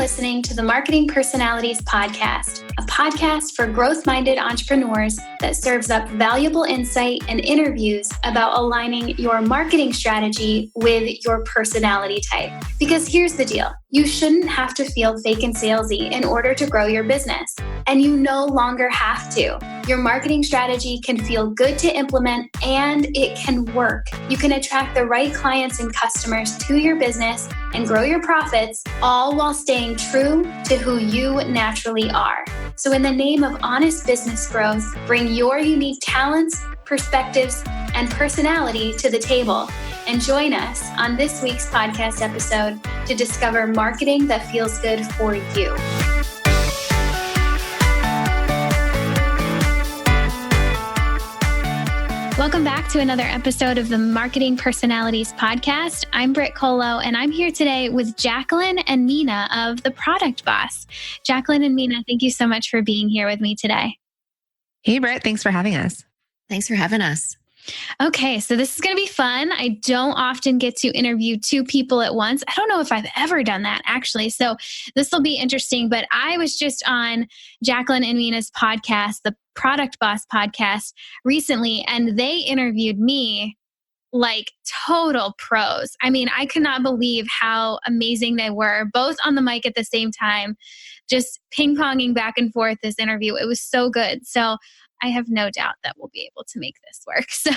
listening to the Marketing Personalities Podcast, a podcast for growth-minded entrepreneurs that serves up valuable insight and interviews about aligning your marketing strategy with your personality type. Because here's the deal. You shouldn't have to feel fake and salesy in order to grow your business. And you no longer have to. Your marketing strategy can feel good to implement and it can work. You can attract the right clients and customers to your business and grow your profits, all while staying true to who you naturally are. So in the name of honest business growth, bring your unique talents, perspectives, and personality to the table. And join us on this week's podcast episode to discover marketing that feels good for you. Welcome back to another episode of the Marketing Personalities Podcast. I'm Brit Kolo, and I'm here today with Jacqueline and Minna of The Product Boss. Jacqueline and Minna, thank you so much for being here with me today. Hey, Brit. Thanks for having us. Thanks for having us. Okay, so this is going to be fun. I don't often get to interview two people at once. I don't know if I've ever done that, actually. So this will be interesting. But I was just on Jacqueline and Minna's podcast, the Product Boss podcast, recently, and they interviewed me like total pros. I mean, I could not believe how amazing they were, both on the mic at the same time, just ping-ponging back and forth this interview. It was so good. So I have no doubt that we'll be able to make this work. So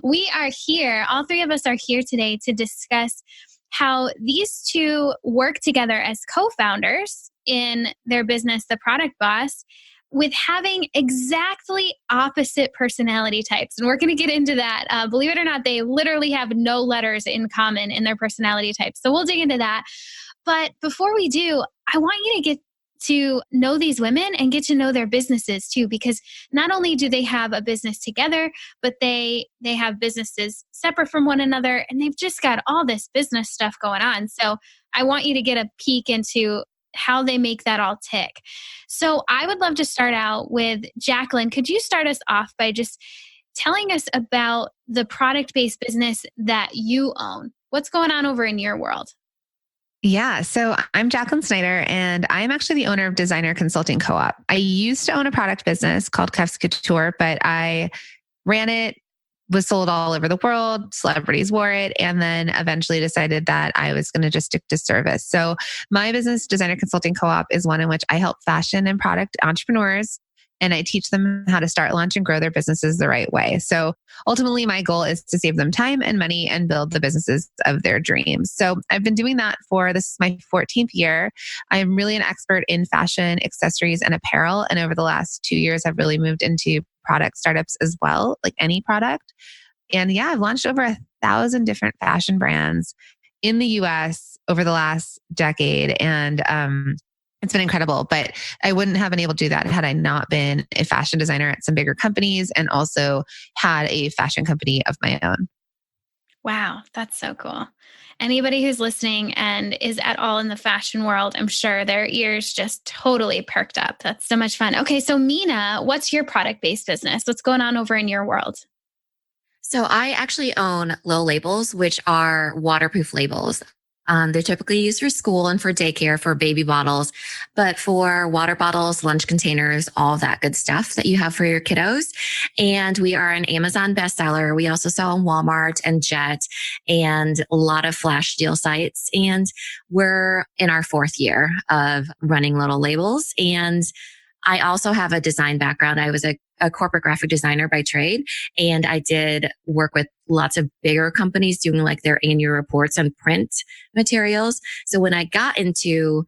we are here, all three of us are here today to discuss how these two work together as co-founders in their business, The Product Boss, with having exactly opposite personality types. And we're going to get into that. Believe it or not, they literally have no letters in common in their personality types. So we'll dig into that. But before we do, I want you to get to know these women and get to know their businesses too, because not only do they have a business together, but they have businesses separate from one another, and they've just got all this business stuff going on. So I want you to get a peek into how they make that all tick. So I would love to start out with Jacqueline. Could you start us off by just telling us about the product-based business that you own? What's going on over in your world? Yeah. So I'm Jacqueline Snyder, and I'm actually the owner of Designer Consulting Co-op. I used to own a product business called Cuffs Couture, but I ran it, was sold all over the world. Celebrities wore it, and then eventually decided that I was going to just stick to service. So my business, Designer Consulting Co-op, is one in which I help fashion and product entrepreneurs, and I teach them how to start, launch, and grow their businesses the right way. So ultimately, my goal is to save them time and money and build the businesses of their dreams. So I've been doing that for this is my 14th year. I'm really an expert in fashion, accessories, and apparel. And over the last 2 years, I've really moved into product startups as well, like any product. And yeah, I've launched over 1,000 different fashion brands in the US over the last decade. And it's been incredible, but I wouldn't have been able to do that had I not been a fashion designer at some bigger companies and also had a fashion company of my own. Wow, that's so cool. Anybody who's listening and is at all in the fashion world, I'm sure their ears just totally perked up. That's so much fun. Okay, so Minna, what's your product-based business? What's going on over in your world? So I actually own Lil Labels, which are waterproof labels. They're typically used for school and for daycare for baby bottles, but for water bottles, lunch containers, all that good stuff that you have for your kiddos. And we are an Amazon bestseller. We also sell on Walmart and Jet and a lot of flash deal sites. And we're in our 4th year of running Little Labels. And I also have a design background. I was a corporate graphic designer by trade, and I did work with lots of bigger companies doing like their annual reports and print materials. So when I got into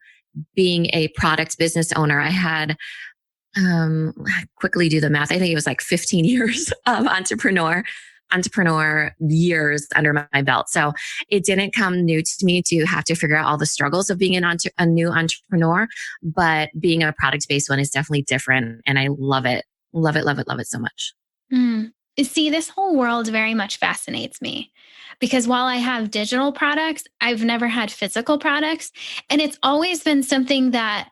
being a product business owner, I had quickly do the math. I think it was like 15 years of entrepreneur years under my belt. So it didn't come new to me to have to figure out all the struggles of being a new entrepreneur, but being a product-based one is definitely different. And I love it. Love it, love it, love it so much. See, this whole world very much fascinates me because while I have digital products, I've never had physical products. And it's always been something that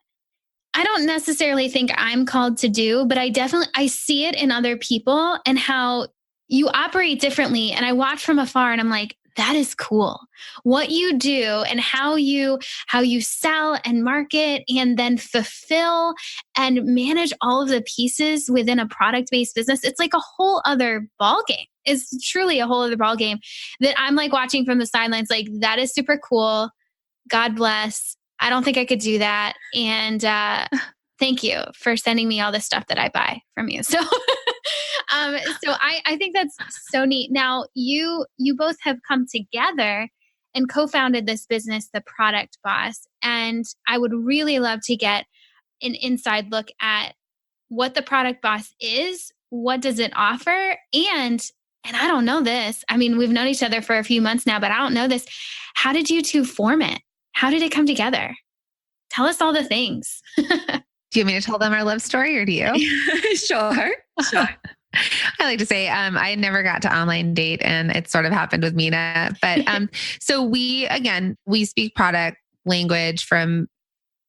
I don't necessarily think I'm called to do, but I see it in other people and how you operate differently. And I watch from afar and I'm like, That is cool. What you do and how you sell and market and then fulfill and manage all of the pieces within a product-based business. It's like a whole other ball game. It's truly a whole other ball game that I'm like watching from the sidelines. Like, that is super cool. God bless. I don't think I could do that. And thank you for sending me all the stuff that I buy from you. So I think that's so neat. Now you both have come together and co-founded this business, The Product Boss. And I would really love to get an inside look at what The Product Boss is, what does it offer, and I don't know this. I mean, we've known each other for a few months now, but I don't know this. How did you two form it? How did it come together? Tell us all the things. Do you want me to tell them our love story or do you? Sure. Sure. I like to say, I never got to online date and it sort of happened with Minna. But so we speak product language from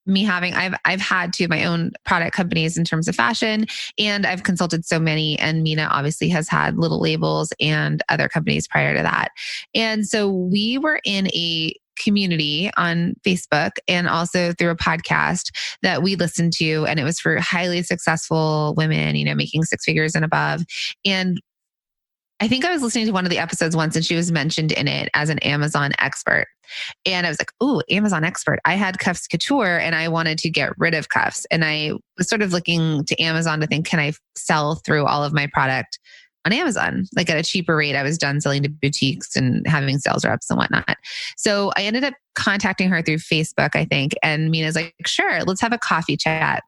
me having, I've had two of my own product companies in terms of fashion, and I've consulted so many, and Minna obviously has had little labels and other companies prior to that. And so we were in a community on Facebook and also through a podcast that we listened to, and it was for highly successful women, making six figures and above. And I think I was listening to one of the episodes once and she was mentioned in it as an Amazon expert. And I was like, "Ooh, Amazon expert." I had Cuffs Couture and I wanted to get rid of cuffs. And I was sort of looking to Amazon to think, can I sell through all of my product on Amazon, like at a cheaper rate? I was done selling to boutiques and having sales reps and whatnot. So I ended up contacting her through Facebook, I think. And Mina's like, "Sure, let's have a coffee chat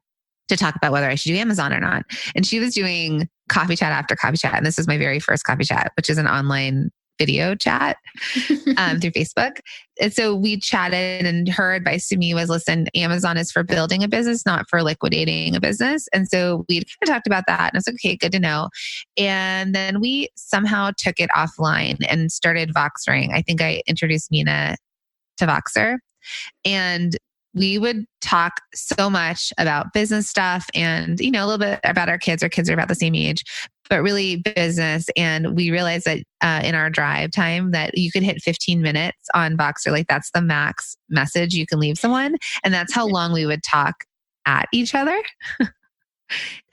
to talk about whether I should do Amazon or not." And she was doing coffee chat after coffee chat. And this was my very first coffee chat, which is an online video chat through Facebook. And so we chatted, and her advice to me was, listen, Amazon is for building a business, not for liquidating a business. And so we kind of talked about that, and I was like, okay, good to know. And then we somehow took it offline and started Voxering. I think I introduced Minna to Voxer, and we would talk so much about business stuff and, a little bit about our kids. Our kids are about the same age, but really business. And we realized that in our drive time that you could hit 15 minutes on Voxer. Like, that's the max message you can leave someone. And that's how long we would talk at each other.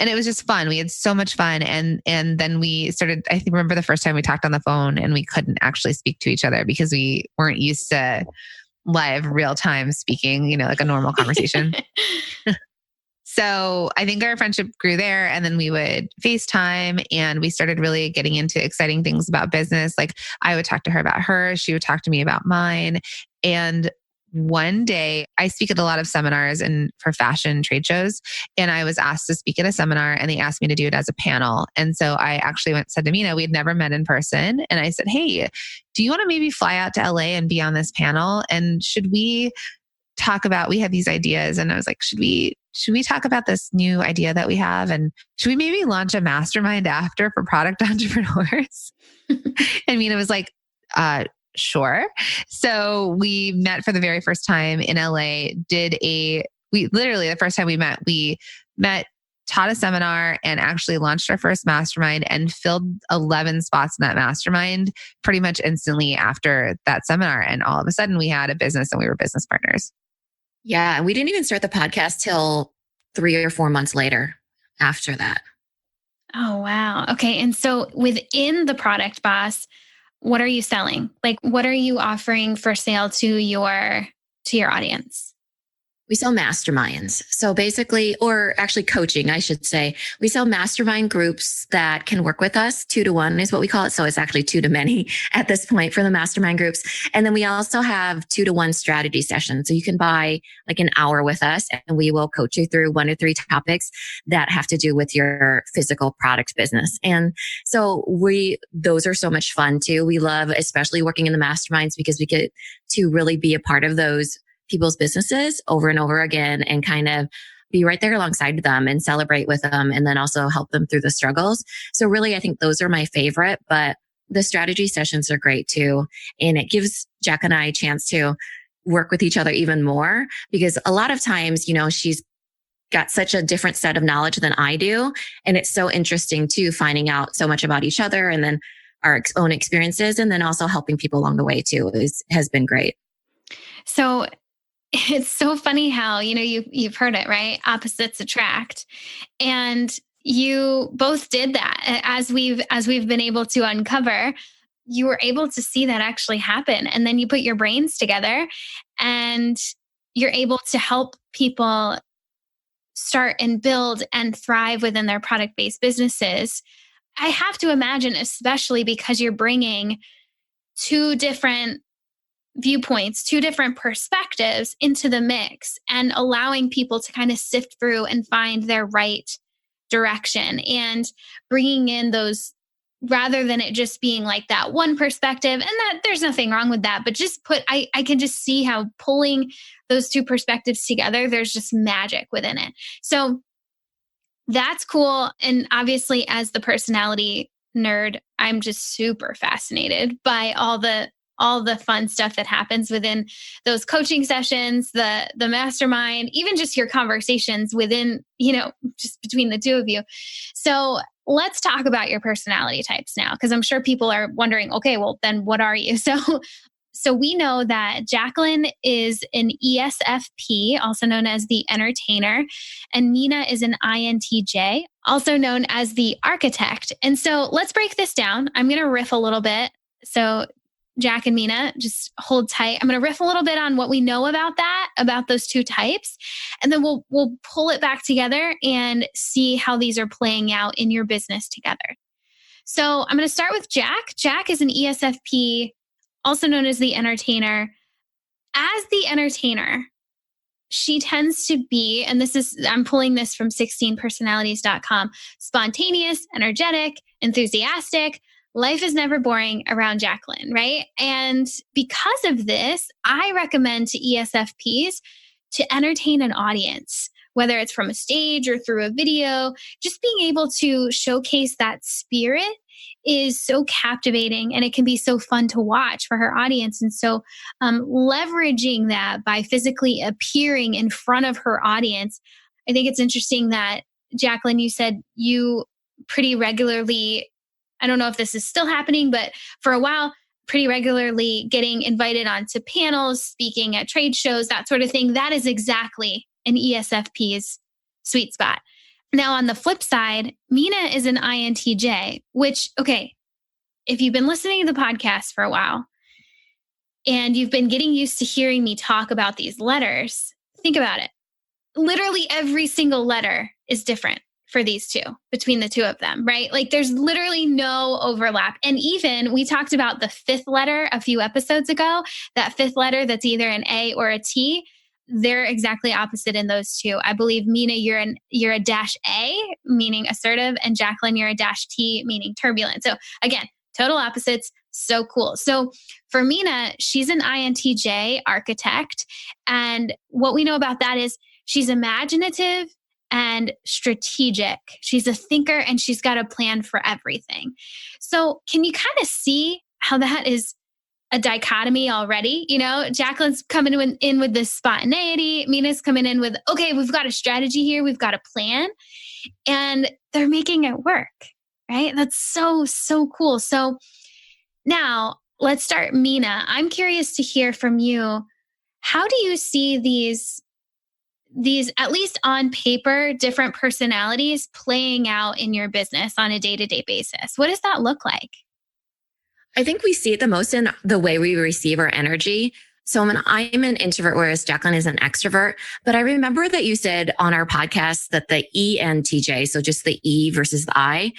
And it was just fun. We had so much fun. And then we started, I think, remember the first time we talked on the phone and we couldn't actually speak to each other because we weren't used to live real time speaking, like a normal conversation. So I think our friendship grew there, and then we would FaceTime, and we started really getting into exciting things about business. Like, I would talk to her about hers, she would talk to me about mine. And one day I speak at a lot of seminars and for fashion trade shows. And I was asked to speak at a seminar, and they asked me to do it as a panel. And so I actually said to Minna, we'd never met in person. And I said, "Hey, do you want to maybe fly out to LA and be on this panel? And should we talk about, we have these ideas." And I was like, should we talk about this new idea that we have? And should we maybe launch a mastermind after for product entrepreneurs? And Minna was like, sure. So we met for the very first time in LA, the first time we met, taught a seminar, and actually launched our first mastermind and filled 11 spots in that mastermind pretty much instantly after that seminar. And all of a sudden we had a business and we were business partners. Yeah. And we didn't even start the podcast till 3 or 4 months later after that. Oh, wow. Okay. And so within the Product Boss, what are you selling? Like, what are you offering for sale to your audience? We sell masterminds. So basically, or actually coaching, I should say. We sell mastermind groups that can work with us. 2-to-1 is what we call it. So it's actually 2-to-many at this point for the mastermind groups. And then we also have 2-to-1 strategy sessions. So you can buy like an hour with us, and we will coach you through 1 or 3 topics that have to do with your physical product business. And so those are so much fun too. We love especially working in the masterminds because we get to really be a part of those people's businesses over and over again and kind of be right there alongside them and celebrate with them, and then also help them through the struggles. So really, I think those are my favorite, but the strategy sessions are great too. And it gives Jack and I a chance to work with each other even more, because a lot of times, she's got such a different set of knowledge than I do. And it's so interesting too, finding out so much about each other. And then our own experiences, and then also helping people along the way too has been great. So it's so funny how, you've heard it, right? Opposites attract. And you both did that as we've been able to uncover. You were able to see that actually happen. And then you put your brains together and you're able to help people start and build and thrive within their product-based businesses. I have to imagine, especially because you're bringing two different viewpoints, two different perspectives into the mix and allowing people to kind of sift through and find their right direction and bringing in those rather than it just being like that one perspective. And that there's nothing wrong with that, but I can just see how pulling those two perspectives together, there's just magic within it. So that's cool. And obviously, as the personality nerd, I'm just super fascinated by all the fun stuff that happens within those coaching sessions, the mastermind, even just your conversations within, just between the two of you. So let's talk about your personality types now, because I'm sure people are wondering, okay, well, then what are you? So we know that Jacqueline is an ESFP, also known as the entertainer, and Minna is an INTJ, also known as the architect. And so let's break this down. I'm going to riff a little bit. So Jack and Minna, just hold tight. I'm going to riff a little bit on what we know about those two types, and then we'll pull it back together and see how these are playing out in your business together. So I'm going to start with Jack. Jack is an ESFP, also known as the entertainer. As the entertainer, she tends to be, and I'm pulling this from 16personalities.com, spontaneous, energetic, enthusiastic. Life is never boring around Jacqueline, right? And because of this, I recommend to ESFPs to entertain an audience, whether it's from a stage or through a video. Just being able to showcase that spirit is so captivating, and it can be so fun to watch for her audience. And so leveraging that by physically appearing in front of her audience, I think it's interesting that, Jacqueline, you said you pretty regularly, I don't know if this is still happening, but for a while, pretty regularly getting invited onto panels, speaking at trade shows, that sort of thing. That is exactly an ESFP's sweet spot. Now, on the flip side, Minna is an INTJ, which, okay, if you've been listening to the podcast for a while and you've been getting used to hearing me talk about these letters, think about it. Literally every single letter is different for these two, between the two of them, right? Like there's literally no overlap. And even we talked about the fifth letter a few episodes ago, that fifth letter that's either an A or a T. They're exactly opposite in those two. I believe, Minna, you're a dash A, meaning assertive, and Jacqueline, you're a dash T, meaning turbulent. So again, total opposites. So cool. So for Minna, she's an INTJ architect. And what we know about that is she's imaginative and strategic. She's a thinker and she's got a plan for everything. So can you kind of see how that is a dichotomy already? Jacqueline's coming in with this spontaneity. Minna's coming in with, okay, we've got a strategy here. We've got a plan, and they're making it work, right? That's so, so cool. So now let's start, Minna. I'm curious to hear from you. How do you see these, at least on paper, different personalities playing out in your business on a day-to-day basis? What does that look like? I think we see it the most in the way we receive our energy. So I'm an introvert, whereas Jacqueline is an extrovert. But I remember that you said on our podcast that the ENTJ, so just the E versus the I,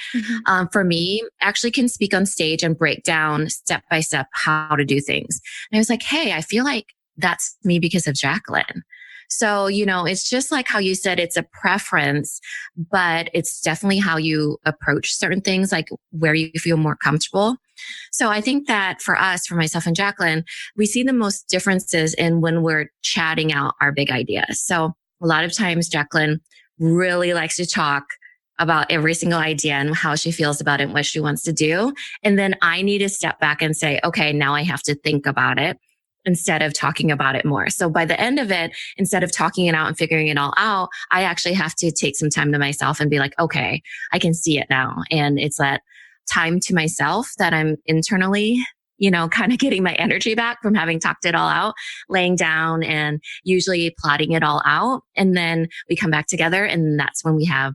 for me, actually can speak on stage and break down step by step how to do things. And I was like, hey, I feel like that's me because of Jacqueline. So, it's just like how you said, it's a preference, but it's definitely how you approach certain things, like where you feel more comfortable. So I think that for us, for myself and Jacqueline, we see the most differences in when we're chatting out our big ideas. So a lot of times Jacqueline really likes to talk about every single idea and how she feels about it and what she wants to do. And then I need to step back and say, okay, now I have to think about it instead of talking about it more. So by the end of it, instead of talking it out and figuring it all out, I actually have to take some time to myself and be like, okay, I can see it now. And it's that time to myself that I'm internally, kind of getting my energy back from having talked it all out, laying down and usually plotting it all out. And then we come back together, and that's when we have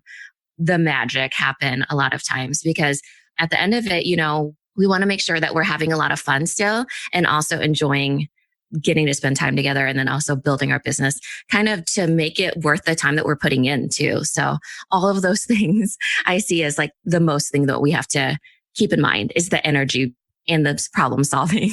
the magic happen a lot of times, because at the end of it, we want to make sure that we're having a lot of fun still and also enjoying getting to spend time together, and then also building our business kind of to make it worth the time that we're putting in too. So all of those things I see as like the most thing that we have to keep in mind is the energy and the problem solving.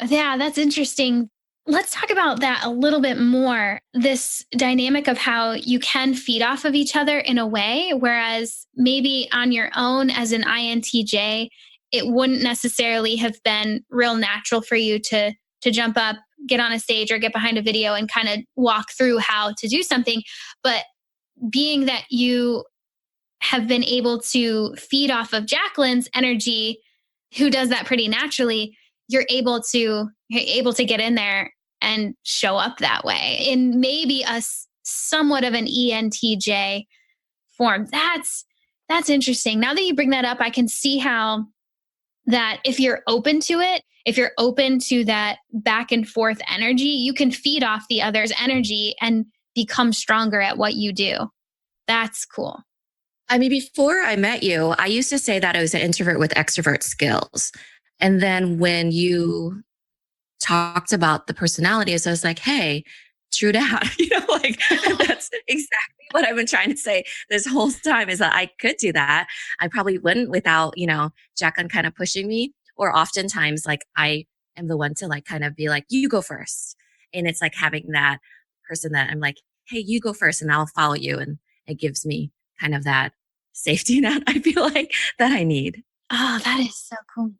Yeah, that's interesting. Let's talk about that a little bit more. This dynamic of how you can feed off of each other in a way, whereas maybe on your own as an INTJ, it wouldn't necessarily have been real natural for you to jump up, get on a stage or get behind a video and kind of walk through how to do something. But being that you have been able to feed off of Jacqueline's energy, who does that pretty naturally, you're able to get in there and show up that way in maybe somewhat of an ENTJ form. That's interesting. Now that you bring that up, I can see how that if you're open to it, if you're open to that back and forth energy, you can feed off the other's energy and become stronger at what you do. That's cool. I mean, before I met you, I used to say that I was an introvert with extrovert skills. And then when you talked about the personalities, I was like, hey, true that, like that's exactly what I've been trying to say this whole time, is that I could do that. I probably wouldn't without, Jacqueline kind of pushing me, or oftentimes like I am the one to like kind of be like, you go first. And it's like having that person that I'm like, hey, you go first and I'll follow you. And it gives me kind of that safety net, I feel like, that I need. Oh, that is so cool.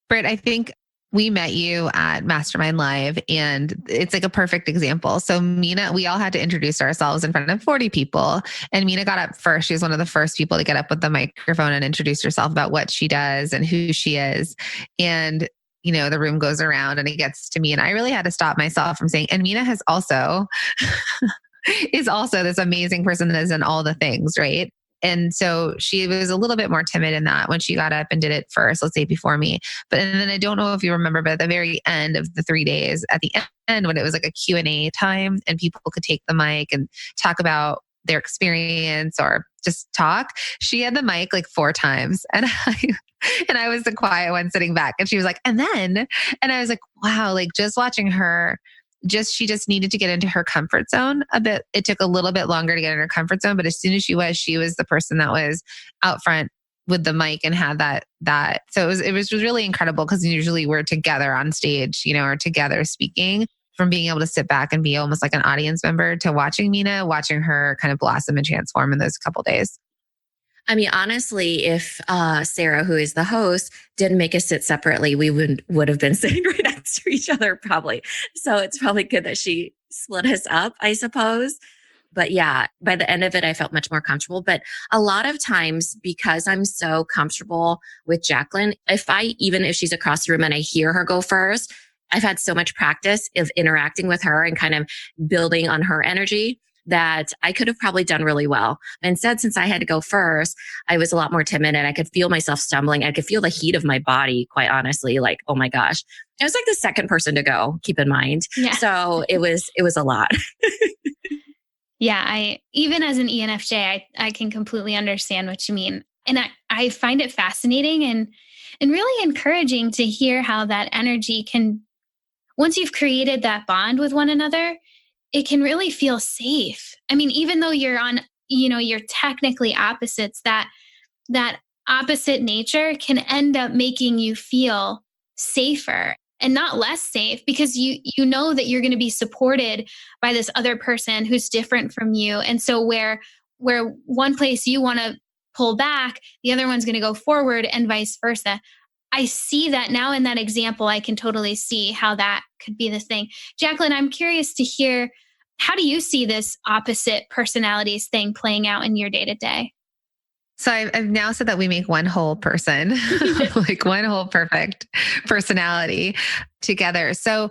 Brit, I think we met you at Mastermind Live, and it's like a perfect example. So Minna, we all had to introduce ourselves in front of 40 people, and Minna got up first. She was one of the first people to get up with the microphone and introduce herself about what she does and who she is. And the room goes around and it gets to me, and I really had to stop myself from saying, and Minna has also is also this amazing person that has done all the things, right? And so she was a little bit more timid in that when she got up and did it first, let's say before me. And then I don't know if you remember, but at the very end of the 3 days, at the end, when it was like a Q&A time and people could take the mic and talk about their experience or just talk, she had the mic like 4 times. And I was the quiet one sitting back, and she was like, and I was like, wow, like just watching her, she just needed to get into her comfort zone a bit. It took a little bit longer to get in her comfort zone, but as soon as she was the person that was out front with the mic and had that. So it was really incredible, because usually we're together on stage, or together speaking. From being able to sit back and be almost like an audience member to watching Minna, watching her kind of blossom and transform in those couple days. I mean, honestly, if Sarah, who is the host, didn't make us sit separately, we would have been sitting right next to each other probably. So it's probably good that she split us up, I suppose. But yeah, by the end of it, I felt much more comfortable. But a lot of times, because I'm so comfortable with Jacqueline, even if she's across the room and I hear her go first, I've had so much practice of interacting with her and kind of building on her energy that I could have probably done really well. Instead, since I had to go first, I was a lot more timid, and I could feel myself stumbling. I could feel the heat of my body, quite honestly, like, oh my gosh. I was like the second person to go, keep in mind. Yeah. So it was a lot. Yeah, even as an ENFJ, I can completely understand what you mean. And I find it fascinating and really encouraging to hear how that energy can, once you've created that bond with one another, it can really feel safe. I mean, even though you're technically opposites, that opposite nature can end up making you feel safer and not less safe, because you know that you're going to be supported by this other person who's different from you. And so where one place you want to pull back, the other one's going to go forward, and vice versa. I see that now in that example. I can totally see how that could be the thing. Jacqueline, I'm curious to hear, how do you see this opposite personalities thing playing out in your day to day? So I've now said that we make one whole person, like one whole perfect personality together. So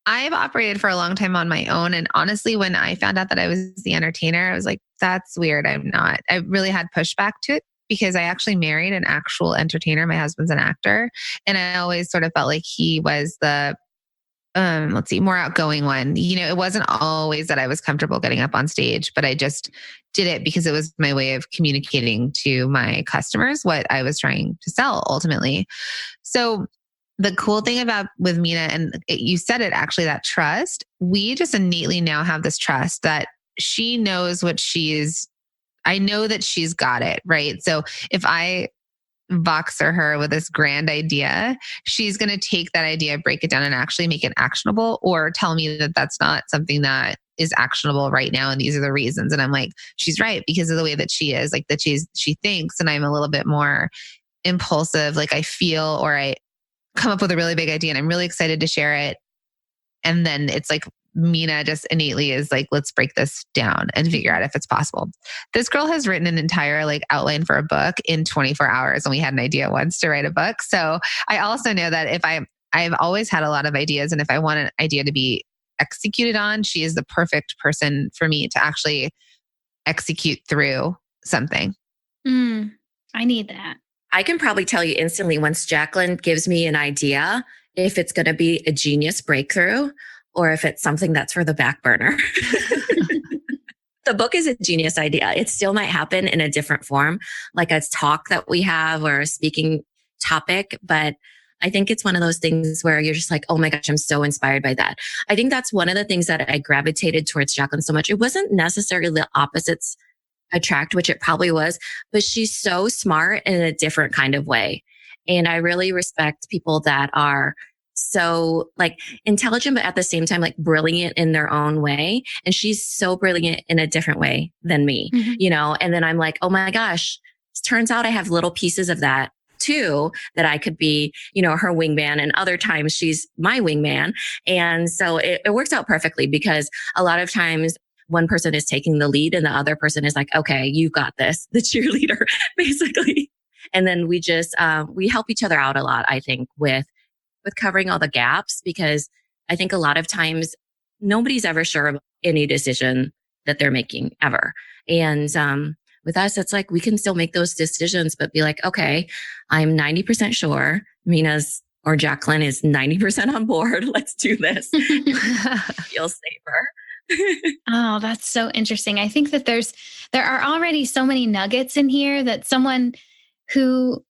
I've operated for a long time on my own. And honestly, when I found out that I was the entertainer, I was like, that's weird. I'm not. I really had pushback to it because I actually married an actual entertainer. My husband's an actor. And I always sort of felt like he was the, more outgoing one. It wasn't always that I was comfortable getting up on stage, but I just did it because it was my way of communicating to my customers what I was trying to sell ultimately. So the cool thing with Minna, and you said it actually, that trust, we just innately now have this trust that she knows I know that she's got it, right? So if I Voxer her with this grand idea, she's going to take that idea, break it down, and actually make it actionable, or tell me that that's not something that is actionable right now. And these are the reasons. And I'm like, she's right, because of the way that she is, like that she thinks. And I'm a little bit more impulsive. Like I feel, or I come up with a really big idea and I'm really excited to share it. And then it's like, Minna just innately is like, let's break this down and figure out if it's possible. This girl has written an entire outline for a book in 24 hours. And we had an idea once to write a book. So I also know that if I've always had a lot of ideas, and if I want an idea to be executed on, she is the perfect person for me to actually execute through something. I need that. I can probably tell you instantly once Jacqueline gives me an idea, if it's going to be a genius breakthrough or if it's something that's for the back burner. The book is a genius idea. It still might happen in a different form, like a talk that we have or a speaking topic. But I think it's one of those things where you're just like, oh my gosh, I'm so inspired by that. I think that's one of the things that I gravitated towards Jacqueline so much. It wasn't necessarily the opposites attract, which it probably was, but she's so smart in a different kind of way. And I really respect people that are so intelligent, but at the same time, brilliant in their own way. And she's so brilliant in a different way than me, and then I'm like, oh my gosh, it turns out I have little pieces of that too, that I could be, her wingman, and other times she's my wingman. And so it works out perfectly, because a lot of times one person is taking the lead and the other person is like, okay, you got this, the cheerleader, basically. And then we just, we help each other out a lot, I think, with covering all the gaps, because I think a lot of times nobody's ever sure of any decision that they're making ever. And, with us, it's like, we can still make those decisions, but be like, okay, I'm 90% sure Minna's or Jacqueline is 90% on board. Let's do this. Feel safer. Oh, that's so interesting. I think that there are already so many nuggets in here that someone who,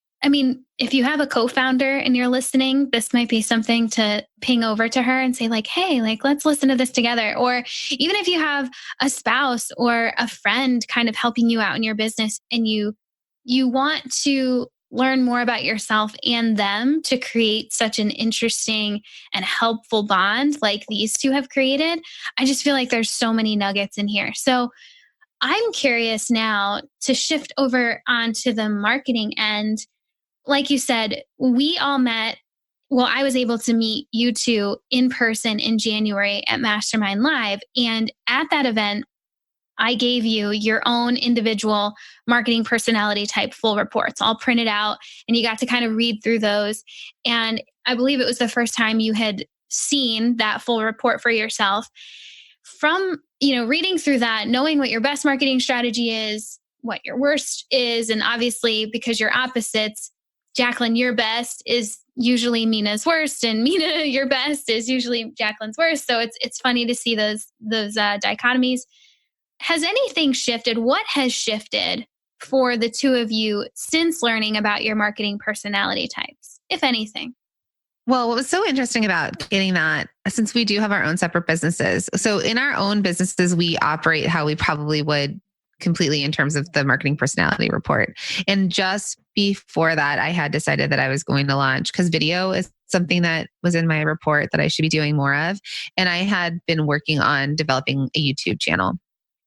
if you have a co-founder and you're listening, this might be something to ping over to her and say hey, let's listen to this together. Or even if you have a spouse or a friend kind of helping you out in your business, and you want to learn more about yourself and them to create such an interesting and helpful bond like these two have created, I just feel like there's so many nuggets in here. So I'm curious now to shift over onto the marketing end. Like you said, we all met. Well, I was able to meet you two in person in January at Mastermind Live. And at that event, I gave you your own individual marketing personality type full reports, all printed out, and you got to kind of read through those. And I believe it was the first time you had seen that full report for yourself. From, reading through that, knowing what your best marketing strategy is, what your worst is, and obviously because you're opposites, Jacqueline, your best is usually Minna's worst, and Minna, your best is usually Jacqueline's worst. So it's funny to see those dichotomies. Has anything shifted? What has shifted for the two of you since learning about your marketing personality types, if anything? Well, what was so interesting about getting that, since we do have our own separate businesses. So in our own businesses, we operate how we probably would completely in terms of the marketing personality report. And just before that, I had decided that I was going to launch, because video is something that was in my report that I should be doing more of. And I had been working on developing a YouTube channel.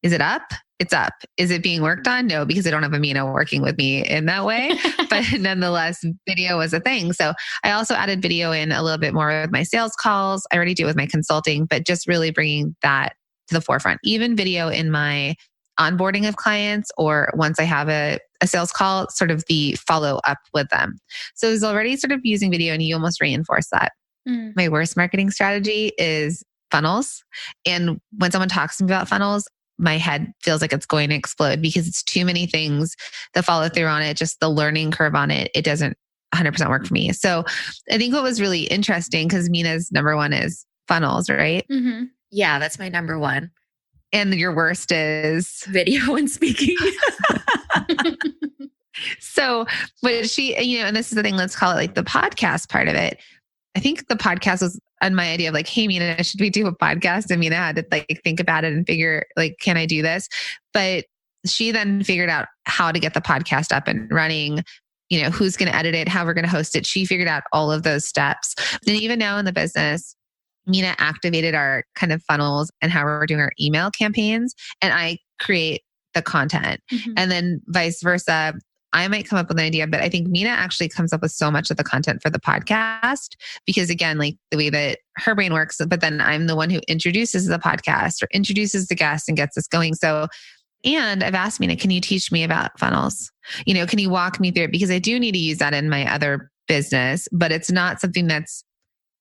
Is it up? It's up. Is it being worked on? No, because I don't have Minna working with me in that way. But nonetheless, video was a thing. So I also added video in a little bit more with my sales calls. I already do with my consulting, but just really bringing that to the forefront. Even video in my onboarding of clients, or once I have a sales call, sort of the follow up with them. So I was already sort of using video, and you almost reinforce that. My worst marketing strategy is funnels. And when someone talks to me about funnels, my head feels like it's going to explode because it's too many things, the follow through on it, just the learning curve on it. It doesn't 100% work for me. So I think what was really interesting, because Minna's number one is funnels, right? Mm-hmm. Yeah, that's my number one. And your worst is Video and speaking. so, but she, and this is the thing, let's call it like the podcast part of it. I think the podcast was on my idea of like, hey, Minna, should we do a podcast? And Minna had to like think about it and figure like, can I do this? But she then figured out how to get the podcast up and running, who's going to edit it, how we're going to host it. She figured out all of those steps. And even now in the business, Minna activated our kind of funnels and how we're doing our email campaigns, and I create the content. Mm-hmm. And then vice versa. I might come up with an idea, but I think Minna actually comes up with so much of the content for the podcast because, again, like the way that her brain works, but then I'm the one who introduces the podcast or introduces the guest and gets us going. So, and I've asked Minna, can you teach me about funnels? Can you walk me through it? Because I do need to use that in my other business, but it's not something that's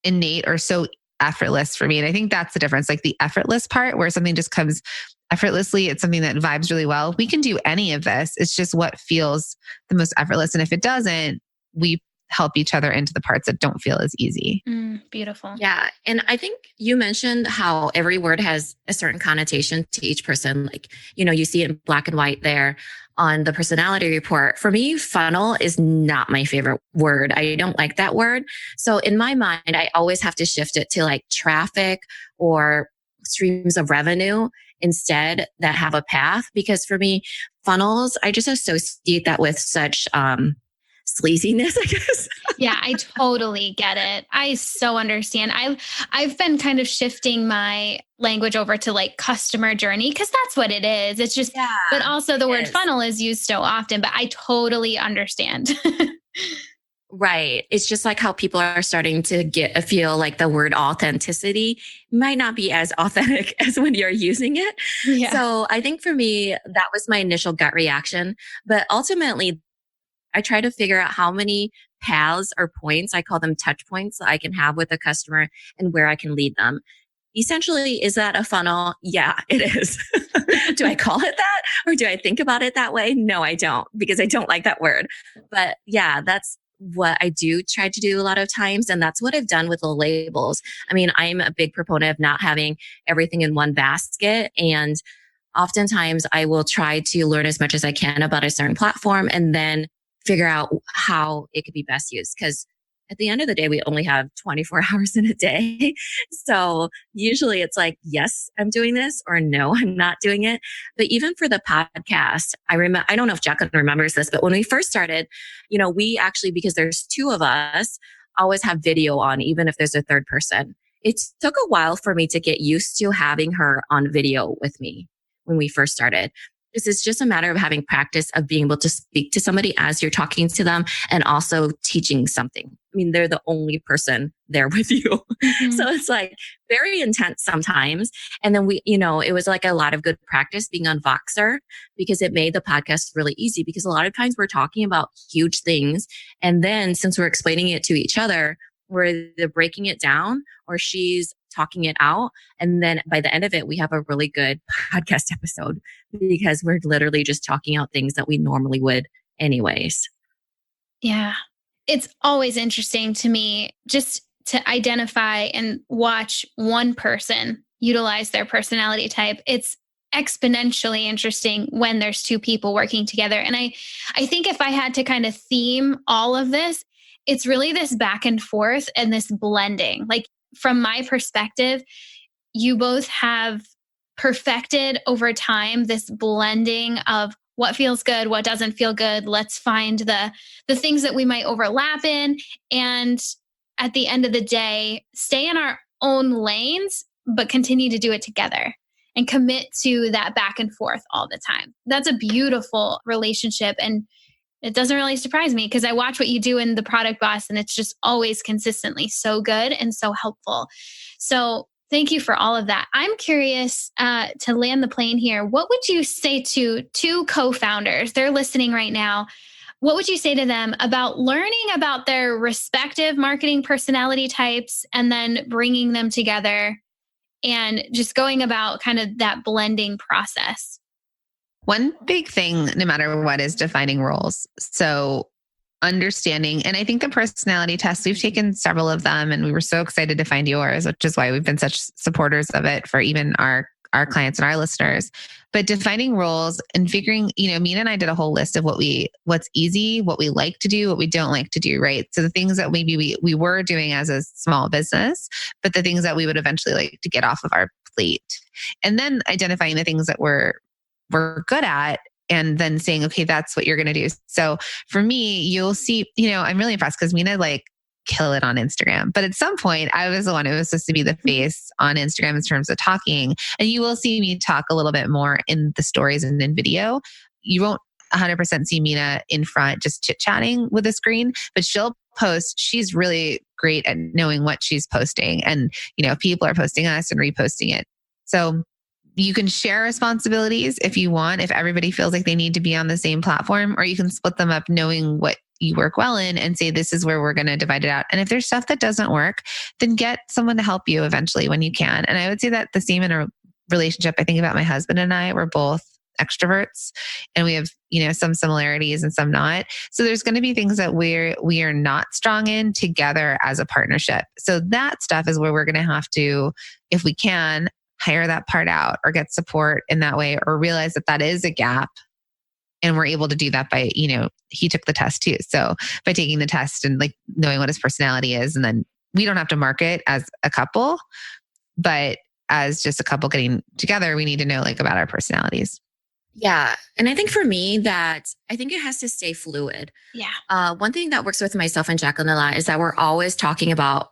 innate or so effortless for me. And I think that's the difference, like the effortless part where something just comes effortlessly. It's something that vibes really well. We can do any of this. It's just what feels the most effortless. And if it doesn't, we help each other into the parts that don't feel as easy. Beautiful. Yeah. And I think you mentioned how every word has a certain connotation to each person. Like, you see it in black and white there on the personality report. For me, funnel is not my favorite word. I don't like that word. So in my mind, I always have to shift it to like traffic or streams of revenue instead that have a path. Because for me, funnels, I just associate that with such sleaziness, I guess. Yeah, I totally get it. I so understand. I've been kind of shifting my language over to like customer journey because that's what it is. It's just, but also the word funnel is used so often, but I totally understand. Right. It's just like how people are starting to get a feel like the word authenticity might not be as authentic as when you're using it. Yeah. So I think for me, that was my initial gut reaction. But ultimately, I try to figure out how many paths or points, I call them touch points, that I can have with a customer and where I can lead them. Essentially, is that a funnel? Yeah, it is. Do I call it that? Or do I think about it that way? No, I don't, because I don't like that word. But yeah, that's what I do try to do a lot of times. And that's what I've done with the labels. I mean, I'm a big proponent of not having everything in one basket. And oftentimes I will try to learn as much as I can about a certain platform and then figure out how it could be best used. Because at the end of the day, we only have 24 hours in a day. So usually it's like, yes, I'm doing this, or no, I'm not doing it. But even for the podcast, I don't know if Jacqueline remembers this, but when we first started, we actually, because there's two of us, always have video on, even if there's a third person. It took a while for me to get used to having her on video with me when we first started. This is just a matter of having practice of being able to speak to somebody as you're talking to them and also teaching something. I mean, they're the only person there with you. Mm-hmm. So it's like very intense sometimes. And then it was like a lot of good practice being on Voxer because it made the podcast really easy because a lot of times we're talking about huge things. And then since we're explaining it to each other, we're either breaking it down or she's talking it out. And then by the end of it, we have a really good podcast episode because we're literally just talking out things that we normally would anyways. Yeah. It's always interesting to me just to identify and watch one person utilize their personality type. It's exponentially interesting when there's two people working together. And I think if I had to kind of theme all of this, it's really this back and forth and this blending. Like from my perspective, you both have perfected over time this blending of what feels good, what doesn't feel good. Let's find the things that we might overlap in. And at the end of the day, stay in our own lanes, but continue to do it together and commit to that back and forth all the time. That's a beautiful relationship. And it doesn't really surprise me because I watch what you do in the Product Boss and it's just always consistently so good and so helpful. So thank you for all of that. I'm curious to land the plane here. What would you say to two co-founders? They're listening right now. What would you say to them about learning about their respective marketing personality types and then bringing them together and just going about kind of that blending process? One big thing, no matter what, is defining roles. So understanding, and I think the personality tests, we've taken several of them and we were so excited to find yours, which is why we've been such supporters of it for even our clients and our listeners. But defining roles and figuring, Mina and I did a whole list of what's easy, what we like to do, what we don't like to do, right? So the things that maybe we were doing as a small business, but the things that we would eventually like to get off of our plate. And then identifying the things that we're good at, and then saying, okay, that's what you're going to do. So for me, you'll see, I'm really impressed because Mina kill it on Instagram. But at some point, I was the one who was supposed to be the face on Instagram in terms of talking. And you will see me talk a little bit more in the stories and in video. You won't 100% see Mina in front just chit-chatting with a screen, but she'll post. She's really great at knowing what she's posting. And, people are posting us and reposting it. So you can share responsibilities if you want, if everybody feels like they need to be on the same platform, or you can split them up knowing what you work well in and say, this is where we're going to divide it out. And if there's stuff that doesn't work, then get someone to help you eventually when you can. And I would say that the same in a relationship. I think about my husband and I, we're both extroverts and we have, some similarities and some not. So there's going to be things that we are not strong in together as a partnership. So that stuff is where we're going to have to, if we can, hire that part out or get support in that way, or realize that is a gap. And we're able to do that by, he took the test too. So by taking the test and knowing what his personality is, and then we don't have to market as a couple, but as just a couple getting together, we need to know about our personalities. Yeah. And I think for me I think it has to stay fluid. Yeah. One thing that works with myself and Jacqueline a lot is that we're always talking about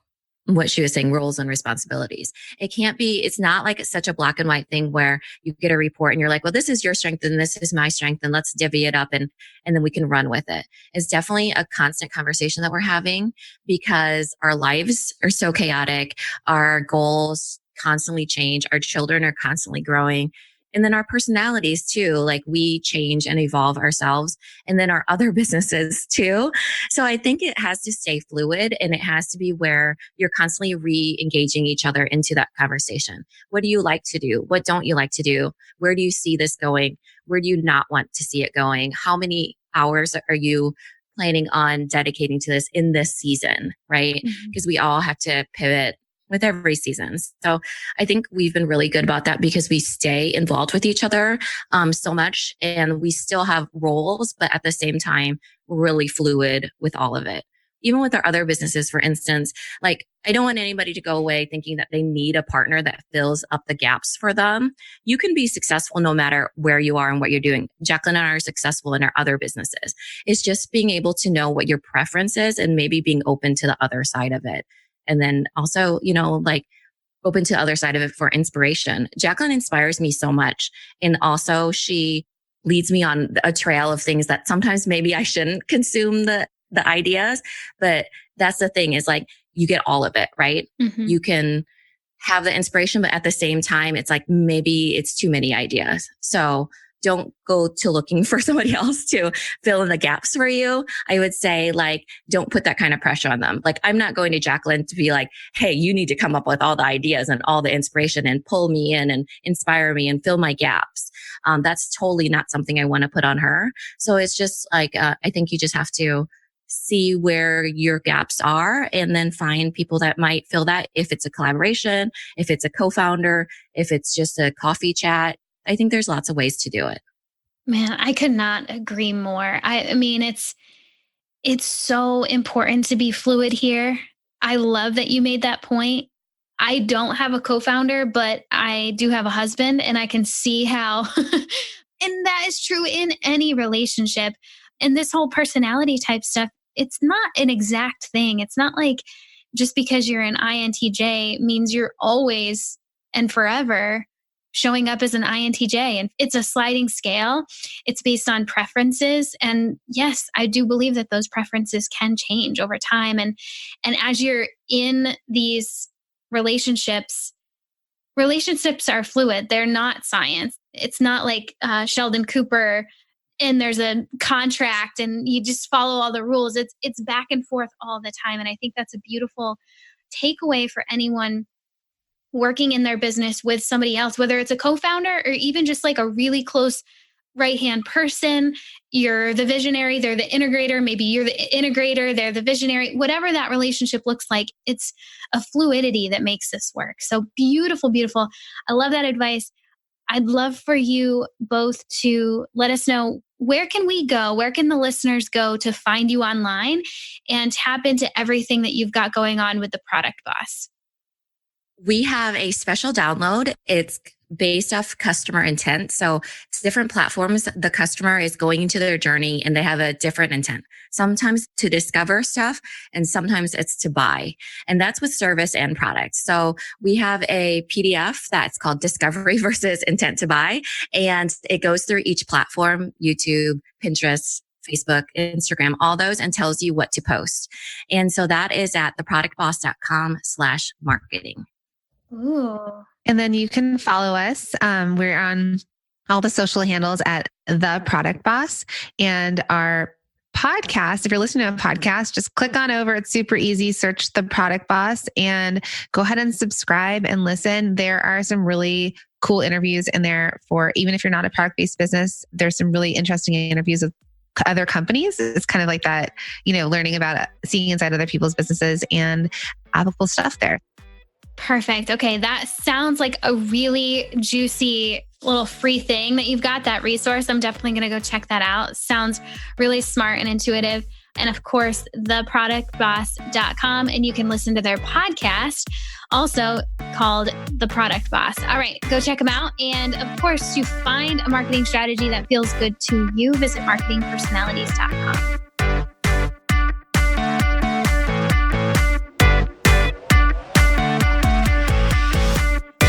what she was saying, roles and responsibilities. It's not such a black and white thing where you get a report and you're like, well, this is your strength and this is my strength and let's divvy it up and then we can run with it. It's definitely a constant conversation that we're having because our lives are so chaotic. Our goals constantly change. Our children are constantly growing. And then our personalities too, we change and evolve ourselves, and then our other businesses too. So I think it has to stay fluid, and it has to be where you're constantly re-engaging each other into that conversation. What do you like to do? What don't you like to do? Where do you see this going? Where do you not want to see it going? How many hours are you planning on dedicating to this in this season, right? Because we all have to pivot with every season. So I think we've been really good about that because we stay involved with each other so much, and we still have roles, but at the same time, we're really fluid with all of it. Even with our other businesses, for instance, I don't want anybody to go away thinking that they need a partner that fills up the gaps for them. You can be successful no matter where you are and what you're doing. Jacqueline and I are successful in our other businesses. It's just being able to know what your preference is and maybe being open to the other side of it. And then also, open to the other side of it for inspiration. Jacqueline inspires me so much. And also she leads me on a trail of things that sometimes maybe I shouldn't consume the ideas. But that's the thing is you get all of it, right? Mm-hmm. You can have the inspiration, but at the same time, it's maybe it's too many ideas. So don't go to looking for somebody else to fill in the gaps for you. I would say don't put that kind of pressure on them. I'm not going to Jacqueline to be hey, you need to come up with all the ideas and all the inspiration and pull me in and inspire me and fill my gaps. That's totally not something I want to put on her. So it's just I think you just have to see where your gaps are and then find people that might fill that. If it's a collaboration, if it's a co-founder, if it's just a coffee chat, I think there's lots of ways to do it. Man, I could not agree more. I mean, it's so important to be fluid here. I love that you made that point. I don't have a co-founder, but I do have a husband, and I can see how, and that is true in any relationship. And this whole personality type stuff, it's not an exact thing. It's not just because you're an INTJ means you're always and forever showing up as an INTJ. And it's a sliding scale. It's based on preferences. And yes, I do believe that those preferences can change over time. And as you're in these relationships are fluid. They're not science. It's not like Sheldon Cooper and there's a contract and you just follow all the rules. It's back and forth all the time. And I think that's a beautiful takeaway for anyone working in their business with somebody else, whether it's a co-founder or even just like a really close right-hand person. You're the visionary, they're the integrator. Maybe you're the integrator, they're the visionary. Whatever that relationship looks like, it's a fluidity that makes this work. So beautiful, beautiful. I love that advice. I'd love for you both to let us know, where can we go? Where can the listeners go to find you online and tap into everything that you've got going on with the Product Boss? We have a special download. It's based off customer intent. So it's different platforms. The customer is going into their journey and they have a different intent. Sometimes to discover stuff and sometimes it's to buy. And that's with service and product. So we have a PDF that's called Discovery versus Intent to Buy. And it goes through each platform, YouTube, Pinterest, Facebook, Instagram, all those, and tells you what to post. And so that is at theproductboss.com/marketing. Ooh. And then you can follow us. We're on all the social handles at The Product Boss, and our podcast. If you're listening to a podcast, just click on over. It's super easy. Search The Product Boss and go ahead and subscribe and listen. There are some really cool interviews in there for, even if you're not a product-based business, there's some really interesting interviews with other companies. It's kind of like that, learning about seeing inside other people's businesses and applicable stuff there. Perfect. Okay. That sounds like a really juicy little free thing that you've got, that resource. I'm definitely going to go check that out. Sounds really smart and intuitive. And of course, theproductboss.com. And you can listen to their podcast, also called The Product Boss. All right, go check them out. And of course, to find a marketing strategy that feels good to you, visit marketingpersonalities.com.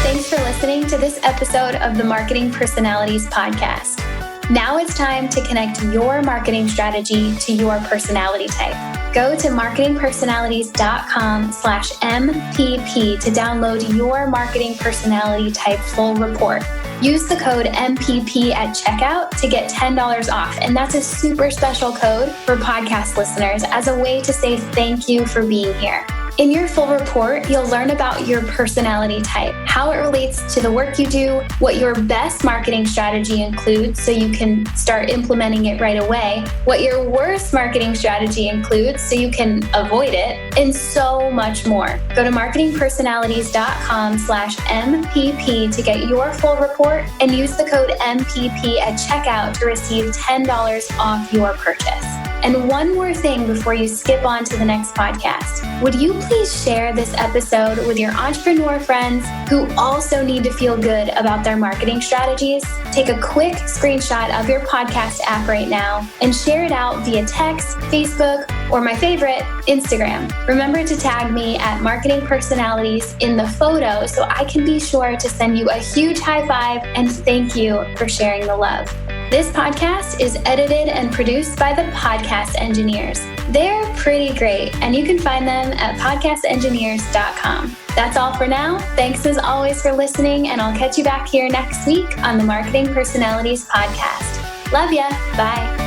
Thanks for listening to this episode of the Marketing Personalities Podcast. Now it's time to connect your marketing strategy to your personality type. Go to marketingpersonalities.com/MPP to download your marketing personality type full report. Use the code MPP at checkout to get $10 off. And that's a super special code for podcast listeners as a way to say thank you for being here. In your full report, you'll learn about your personality type, how it relates to the work you do, what your best marketing strategy includes so you can start implementing it right away, what your worst marketing strategy includes so you can avoid it, and so much more. Go to marketingpersonalities.com/MPP to get your full report and use the code MPP at checkout to receive $10 off your purchase. And one more thing before you skip on to the next podcast. Would you please share this episode with your entrepreneur friends who also need to feel good about their marketing strategies? Take a quick screenshot of your podcast app right now and share it out via text, Facebook, or my favorite, Instagram. Remember to tag me at Marketing Personalities in the photo so I can be sure to send you a huge high five and thank you for sharing the love. This podcast is edited and produced by the Podcast Engineers. They're pretty great, and you can find them at podcastengineers.com. That's all for now. Thanks as always for listening, and I'll catch you back here next week on the Marketing Personalities Podcast. Love ya. Bye.